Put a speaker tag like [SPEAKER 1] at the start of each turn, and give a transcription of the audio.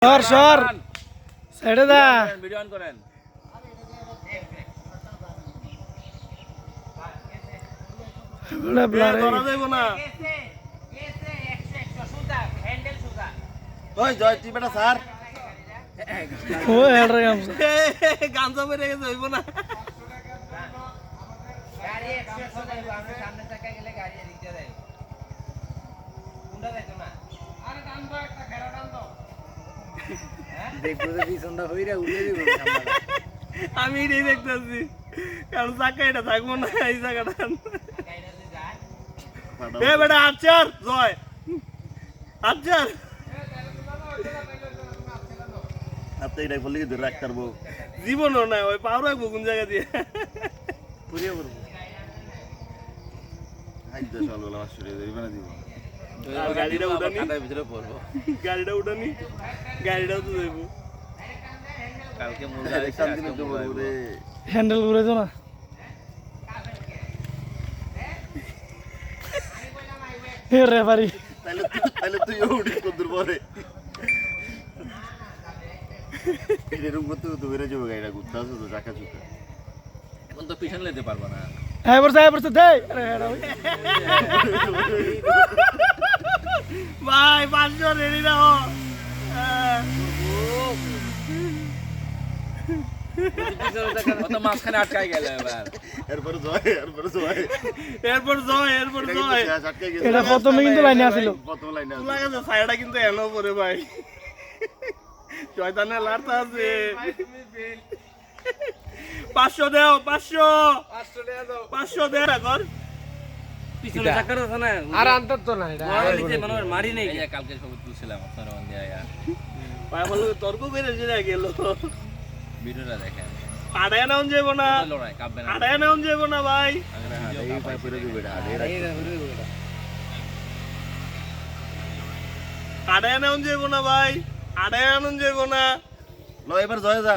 [SPEAKER 1] সর সর ছেড়ে দা
[SPEAKER 2] ভিডিও অন করেন।
[SPEAKER 1] ওটা ব্লার
[SPEAKER 3] ধরা যাইব না। ওই জয় তুই বেটা স্যার
[SPEAKER 1] ও হেড রে গামছা
[SPEAKER 3] গামছা পরে গেছে হইব না।
[SPEAKER 4] গাড়ি 100 যাইব আমরা সামনে চাকা গেলে গাড়ি এদিক দিয়ে যাইব কোনটা যাইতো না আরে টান দাও একটা খেড়া টান দাও
[SPEAKER 2] দেখবো যে পিছনটা হইরা উড়ে দিব
[SPEAKER 3] আমি এটাই দেখতেছি কারণ চাকা এটা থাকবো না এই জায়গাটা।
[SPEAKER 4] গাড়িটা যদি যায়
[SPEAKER 3] এ বেটা আচ্ছার জয় আচ্ছার
[SPEAKER 5] আপনি এটাই বললি কি ধরে রাখতে পারবো
[SPEAKER 3] জীবনও না ওই পাও রাখবো কোন জায়গা দিয়ে
[SPEAKER 5] পুরিয়ে পড়বো হাইতে সকালবেলা মাছ ছুটে দেবে না দিব
[SPEAKER 3] আর গাড়িটা উঠানি
[SPEAKER 2] কাটার ভিতরে পড়বো।
[SPEAKER 3] গাড়িটা উঠানি গাড়িটাও তো যাইবো।
[SPEAKER 2] কালকে মূল
[SPEAKER 5] দেখতাম কিন্তু তো রে
[SPEAKER 1] হ্যান্ডেল করে দাও না হে রেফারি
[SPEAKER 5] তাহলে তুই উঠে কত পরে এরকম করতে তো বেড়ে যাবে গাড়িটা ঘুরতে আসো তো চাকা চুকা
[SPEAKER 2] এখন তো পিছন লেতে পারবো না।
[SPEAKER 1] হ্যাঁ বলছে দে আরে হেডা ওই
[SPEAKER 3] ভাই 500 রেডি রাখো।
[SPEAKER 2] ও তো মাঝখানে আটকাই গেল এবার।
[SPEAKER 5] এরপরে জয়
[SPEAKER 3] এরপর জয়
[SPEAKER 5] আটকে গেছে
[SPEAKER 1] এটা প্রথমে কিন্তু লাইনে আছিল
[SPEAKER 5] প্রথম লাইনে
[SPEAKER 3] তুলা গেছে ছায়াটা কিন্তু এলো পরে ভাই শয়তানে লাড়তা আছে 500 দেও 500 500 দে রাখর
[SPEAKER 2] পিছনে চাকার আছে না
[SPEAKER 1] আর আন্তর তো না এটা
[SPEAKER 2] মারি নেই। এই যে কালকে ছবি তুলছিলাম আপনার বন্ধু আয়া
[SPEAKER 3] ভাই বলো তর্ক করে যে গেল
[SPEAKER 2] ভিডিওটা দেখেন।
[SPEAKER 3] আড়ায় নাও যাব না
[SPEAKER 2] লড়াই কাঁপবে না।
[SPEAKER 3] আড়ায় নাও যাব না ভাই
[SPEAKER 5] এই পায়ে পড়ে যাবে এটা আড়ে
[SPEAKER 3] আড়ায় নাও যাব না ভাই আড়ায় আনন্দ যাব না
[SPEAKER 5] লো এবার জয় যা